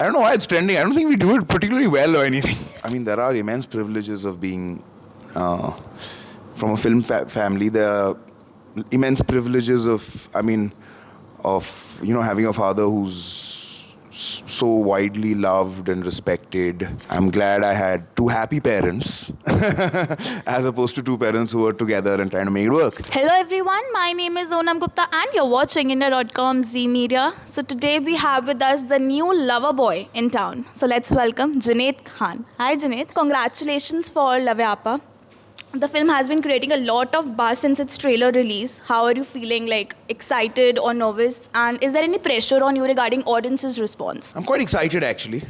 don't know why it's trending. I don't think we do it particularly well or anything. I mean, there are immense privileges of being from a film family. There are immense privileges of having a father who's so widely loved and respected. I'm glad I had two happy parents as opposed to two parents who were together and trying to make it work. Hello everyone, my name is Onam Gupta and you're watching India.com Z Media. So today we have with us the new lover boy in town. So let's welcome Junaid Khan. Hi Junaid, congratulations for Loveyapa. The film has been creating a lot of buzz since its trailer release. How are you feeling, like excited or nervous? And is there any pressure on you regarding audience's response? I'm quite excited actually.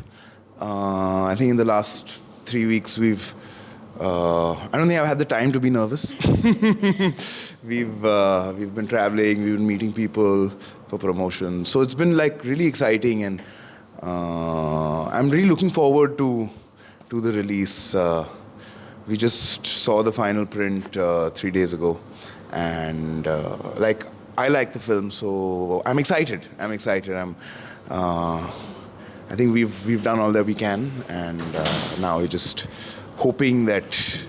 I think in the last 3 weeks I don't think I've had the time to be nervous. We've been traveling, we've been meeting people for promotion. So it's been like really exciting, and I'm really looking forward to the release. We just saw the final print 3 days ago, and I like the film, so I'm excited. I think we've done all that we can, and now we're just hoping that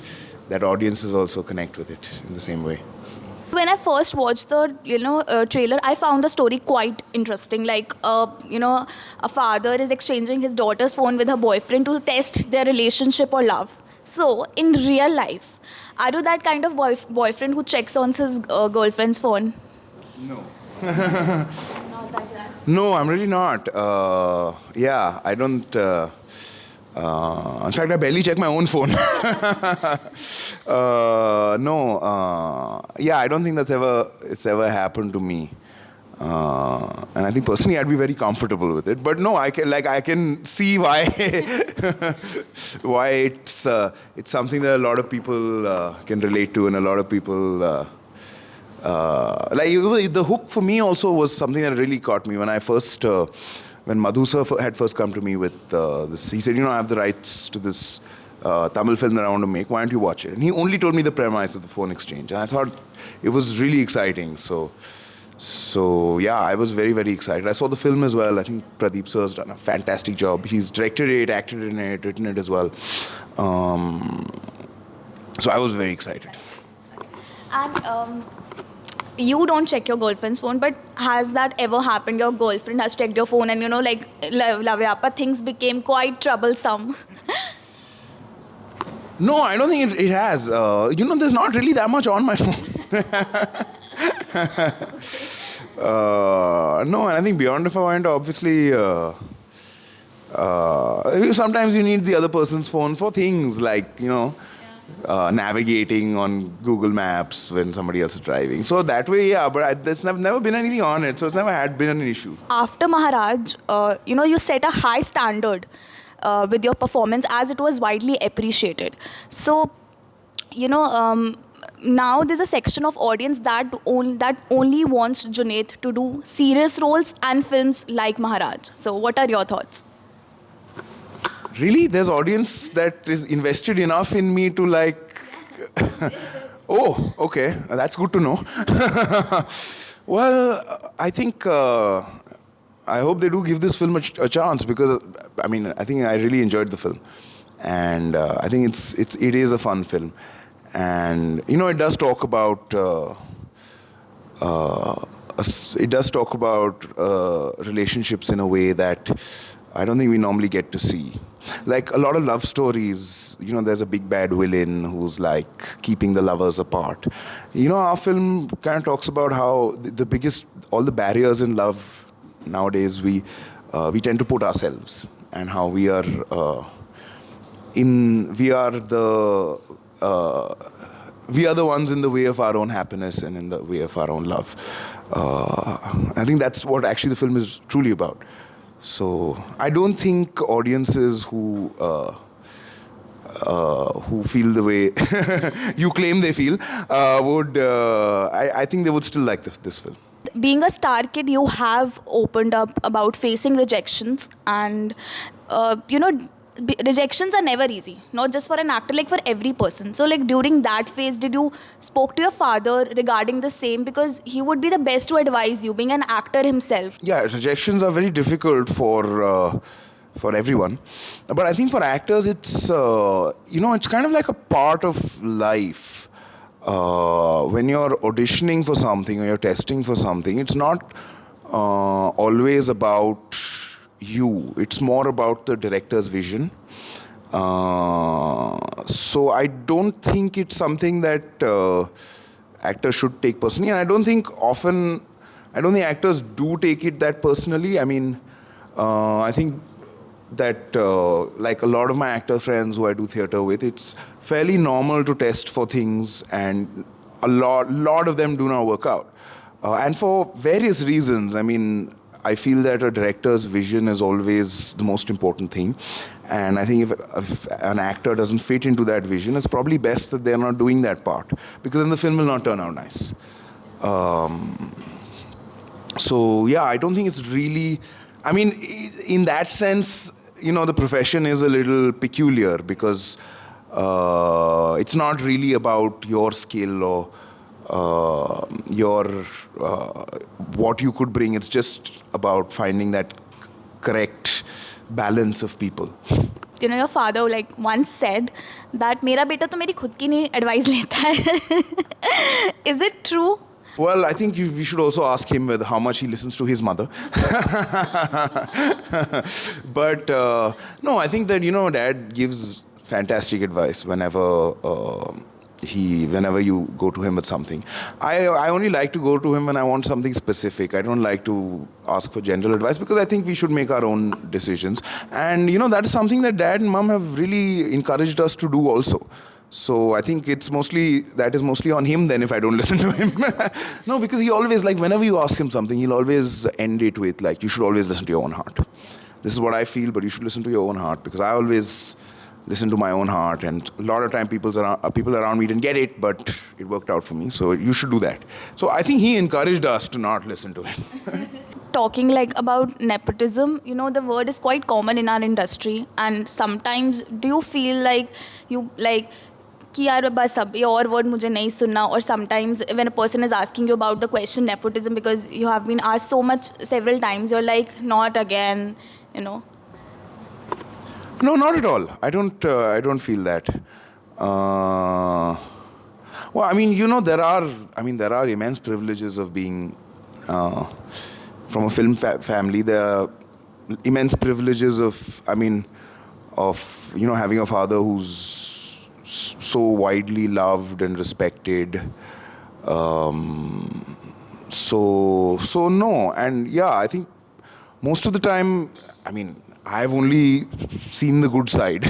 audiences also connect with it in the same way. When I first watched the trailer, I found the story quite interesting. Like a father is exchanging his daughter's phone with her boyfriend to test their relationship or love. So, in real life, are you that kind of boyfriend who checks on his girlfriend's phone? No. Not like that. No, I'm really not. I don't. In fact, I barely check my own phone. I don't think it's ever happened to me. And I think personally I'd be very comfortable with it. But no, I can see why why it's something that a lot of people can relate to, and a lot of people the hook for me also was something that really caught me when when Madhu sir had first come to me with this. He said, I have the rights to this Tamil film that I want to make. Why don't you watch it? And he only told me the premise of the phone exchange, and I thought it was really exciting. So yeah, I was very, very excited. I saw the film as well. I think Pradeep sir has done a fantastic job. He's directed it, acted in it, written it as well. So I was very excited. And you don't check your girlfriend's phone, but has that ever happened? Your girlfriend has checked your phone, and Loveyapa, things became quite troublesome. No, I don't think it has. There's not really that much on my phone. No, and I think beyond a point, obviously, sometimes you need the other person's phone for things like, navigating on Google Maps when somebody else is driving. So that way, yeah, but there's never been anything on it, so it's never been an issue. After Maharaj, you set a high standard with your performance, as it was widely appreciated. So, now there's a section of audience that only wants Junaid to do serious roles and films like Maharaj. So what are your thoughts? Really? There's audience that is invested enough in me to like... Oh, okay. That's good to know. Well, I think... I hope they do give this film a chance, because, I think I really enjoyed the film. And I think it is a fun film. And it does talk about relationships in a way that I don't think we normally get to see. Like a lot of love stories, there's a big bad villain who's like keeping the lovers apart. Our film kind of talks about how all the barriers in love nowadays we tend to put ourselves, and how we are the ones in the way of our own happiness and in the way of our own love. I think that's what actually the film is truly about. So I don't think audiences who feel the way you claim they feel would. I think they would still like this film. Being a star kid, you have opened up about facing rejections, and rejections are never easy, not just for an actor, like for every person. So like during that phase, did you spoke to your father regarding the same, because he would be the best to advise you, being an actor himself? Yeah, rejections are very difficult for for everyone. But I think for actors, it's it's kind of like a part of life. When you're auditioning for something or you're testing for something, it's not always about you. It's more about the director's vision. So I don't think it's something that actors should take personally, and I don't think actors do take it that personally. I mean, I think that like a lot of my actor friends who I do theatre with, it's fairly normal to test for things, and a lot of them do not work out, and for various reasons. I mean, I feel that a director's vision is always the most important thing, and I think if an actor doesn't fit into that vision, it's probably best that they're not doing that part, because then the film will not turn out nice. So yeah, I don't think it's really, I mean, in that sense, the profession is a little peculiar, because it's not really about your skill or what you could bring. It's just about finding that correct balance of people. Your father like once said that मेरा बेटा तो मेरी खुद की नहीं advice लेता है. Is it true? Well, I think we should also ask him how much he listens to his mother. But no, I think that Dad gives fantastic advice whenever you go to him with something. I only like to go to him when I want something specific. I don't like to ask for general advice, because I think we should make our own decisions. And that is something that Dad and Mom have really encouraged us to do also. So I think that is mostly on him then if I don't listen to him. No, because he always, like, whenever you ask him something, he'll always end it with, like, you should always listen to your own heart. This is what I feel, but you should listen to your own heart, because I always listen to my own heart, and a lot of time people around me didn't get it, but it worked out for me. So you should do that. So I think he encouraged us to not listen to him. Talking like about nepotism, the word is quite common in our industry, and sometimes do you feel like you like कि यार बस अब ये और word मुझे नहीं सुनना, or sometimes when a person is asking you about the question nepotism, because you have been asked so much several times, you're like, not again, No, not at all. I don't feel that. Well, I mean, there are immense privileges of being from a film family. There are immense privileges of having a father who's so widely loved and respected. So no, and yeah, I think most of the time, I mean, I've only seen the good side.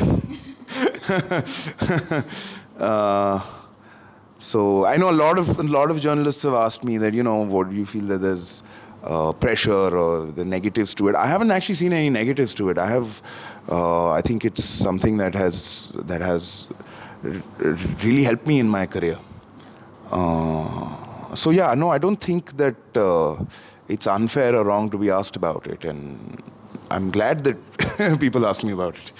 So I know a lot of journalists have asked me that, what do you feel that there's pressure or the negatives to it. I haven't actually seen any negatives to it. I think it's something that has really helped me in my career. So yeah, no, I don't think that it's unfair or wrong to be asked about it, and I'm glad that people ask me about it.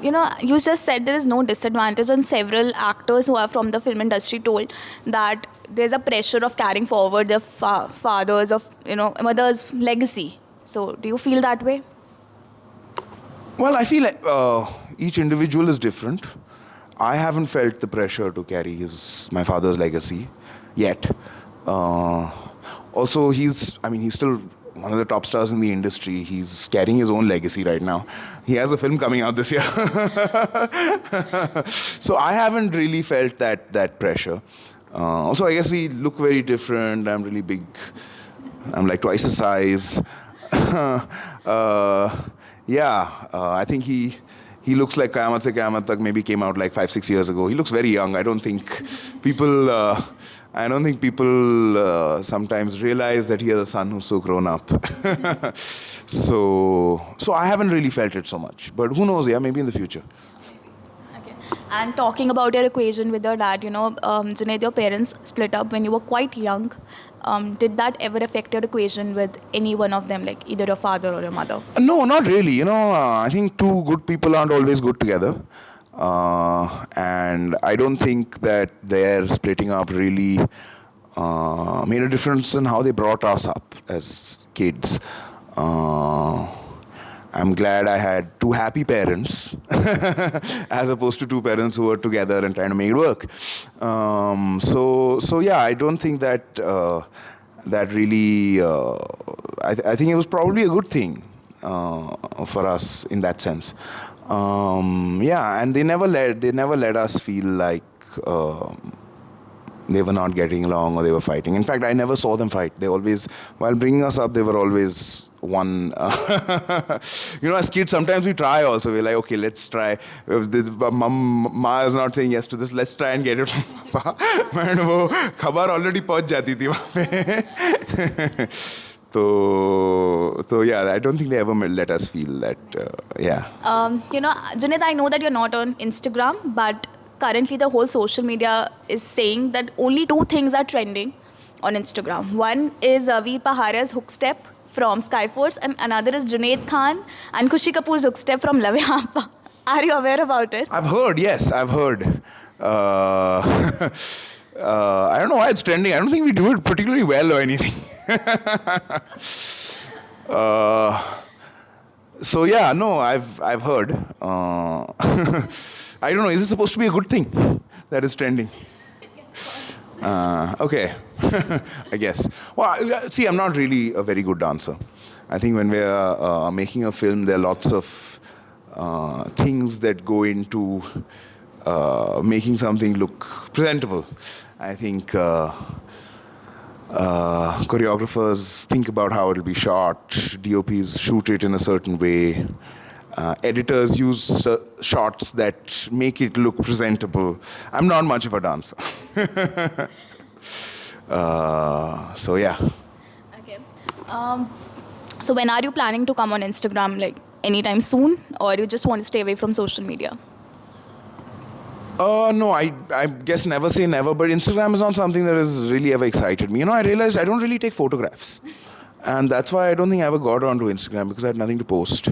You just said there is no disadvantage, and several actors who are from the film industry told that there's a pressure of carrying forward their father's mother's legacy. So do you feel that way? Well, I feel like each individual is different. I haven't felt the pressure to carry my father's legacy yet. Also, he's still one of the top stars in the industry. He's carrying his own legacy right now. He has a film coming out this year. So I haven't really felt that pressure. Also, I guess we look very different. I'm really big. I'm like twice the size. I think he looks like Qayamat Se Qayamat Tak maybe came out like 5-6 years ago. He looks very young. I don't think people sometimes realize that he has a son who's so grown up. So I haven't really felt it so much. But who knows? Yeah, maybe in the future. Okay. And talking about your equation with your dad, Junaid, your parents split up when you were quite young. Did that ever affect your equation with any one of them, like either your father or your mother? No, not really. I think two good people aren't always good together. And I don't think that their splitting up really made a difference in how they brought us up as kids. I'm glad I had two happy parents as opposed to two parents who were together and trying to make it work. So yeah, I don't think that that really. I think it was probably a good thing for us in that sense. Yeah, and they never let us feel like they were not getting along or they were fighting. In fact, I never saw them fight. They always, while bringing us up, they were always one. As kids, sometimes we try also. We're like, okay, let's try. If this, Ma is not saying yes to this, let's try and get it from Papa. And वो खबर already पहुंच जाती थी वहाँ पे. So yeah, I don't think they ever let us feel that. Yeah. Junaid, I know that you're not on Instagram, but currently the whole social media is saying that only two things are trending on Instagram. One is Maharaja's hook step from Skyforce, and another is Junaid Khan and Khushi Kapoor's hook step from Loveyapa. Are you aware about it? I've heard, yes, I've heard. I don't know why it's trending. I don't think we do it particularly well or anything. So yeah, no, I've heard. I don't know. Is it supposed to be a good thing that is trending? Okay, I guess. Well, see, I'm not really a very good dancer. I think when we're making a film, there are lots of things that go into making something look presentable. I think choreographers think about how it'll be shot, DOPs shoot it in a certain way, editors use shots that make it look presentable. I'm not much of a dancer. So yeah. Okay. So when are you planning to come on Instagram? Like anytime soon, or you just want to stay away from social media? No, I guess never say never, but Instagram is not something that has really ever excited me. I realized I don't really take photographs. And that's why I don't think I ever got onto Instagram, because I had nothing to post.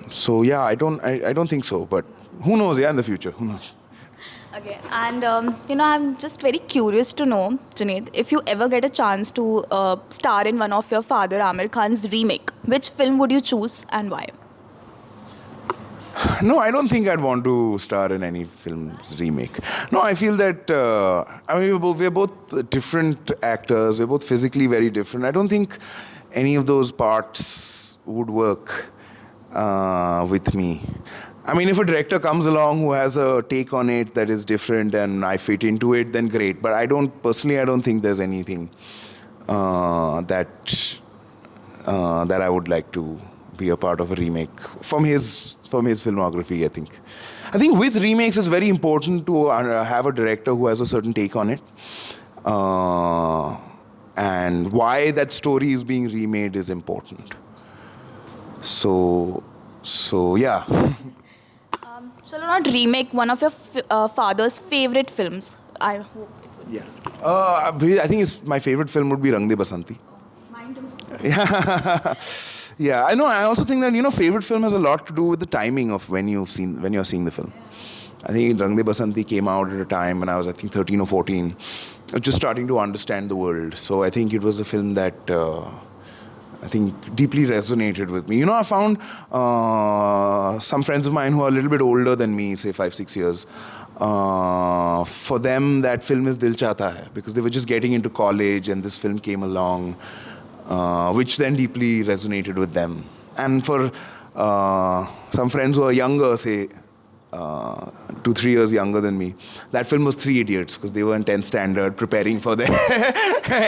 So yeah, I don't think so, but who knows, in the future, who knows. Okay, and I'm just very curious to know, Junaid, if you ever get a chance to star in one of your father, Aamir Khan's remake, which film would you choose and why? No, I don't think I'd want to star in any film's remake. No, I feel that, we're both different actors, we're both physically very different. I don't think any of those parts would work with me. I mean, if a director comes along who has a take on it that is different and I fit into it, then great. But I don't think there's anything that I would like to be a part of a remake from his filmography. I think with remakes it's very important to have a director who has a certain take on it, and why that story is being remade is important. So yeah. Shall I not remake one of your father's favorite films? I hope it would. Yeah. I think my favorite film would be Rang De Basanti. Mine too. Yeah. Yeah, I know. I also think that favorite film has a lot to do with the timing of when you're seeing the film. I think Rang De Basanti came out at a time when I was 13 or 14, just starting to understand the world. So I think it was a film that I think deeply resonated with me. I found some friends of mine who are a little bit older than me, say 5-6 years. For them, that film is Dil Chahta Hai, because they were just getting into college and this film came along, which then deeply resonated with them. And for some friends who are younger, say 2-3 years younger than me, that film was Three Idiots, because they were in 10th standard preparing for their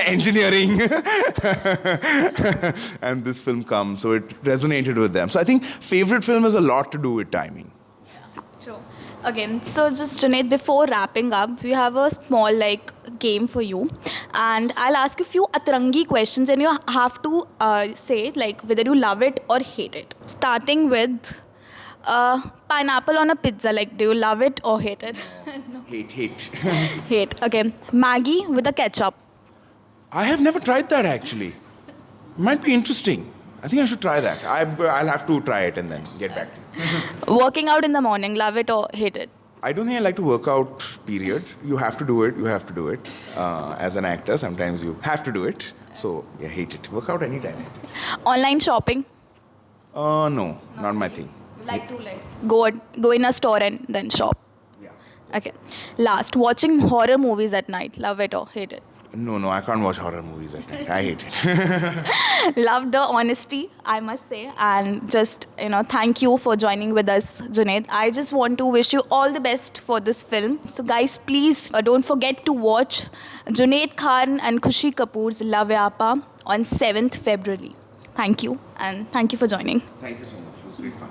engineering. And this film comes, so it resonated with them. So I think favorite film has a lot to do with timing. Yeah, true. Okay, so just Junaid, before wrapping up, we have a small game for you, and I'll ask you a few Atrangi questions, and you have to say whether you love it or hate it. Starting with pineapple on a pizza, do you love it or hate it? No. Hate. Hate. Okay. Maggie with a ketchup. I have never tried that actually. Might be interesting. I think I should try that. I'll have to try it and then get back to you. Working out in the morning, love it or hate it? I don't think I like to work out, period. You have to do it. As an actor, sometimes you have to do it. So yeah, hate it. Work out anytime. Online shopping. No, not my thing. Like to go in a store and then shop. Yeah. Okay. Last, watching horror movies at night. Love it or hate it? No, I can't watch horror movies at night. I hate it. Love the honesty, I must say, and just thank you for joining with us, Junaid. I just want to wish you all the best for this film. So guys, please don't forget to watch Junaid Khan and Khushi Kapoor's Loveyapa on 7th February. Thank you, and thank you for joining. Thank you so much. It was great fun.